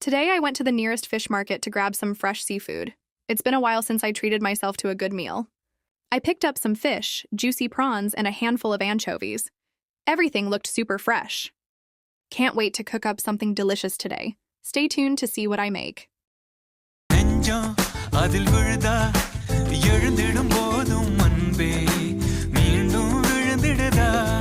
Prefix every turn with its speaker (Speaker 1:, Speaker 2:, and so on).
Speaker 1: Today I went to the nearest fish market to grab some fresh seafood. It's been a while since I treated myself to a good meal. I picked up some fish, juicy prawns, and a handful of anchovies. Everything looked super fresh. Can't wait to cook up something delicious today. Stay tuned to see what I make.
Speaker 2: நெஞ்சம் அதில் விழுதா எழுந்திடும் போதும் அன்பே மீண்டும் விழுந்திடுதா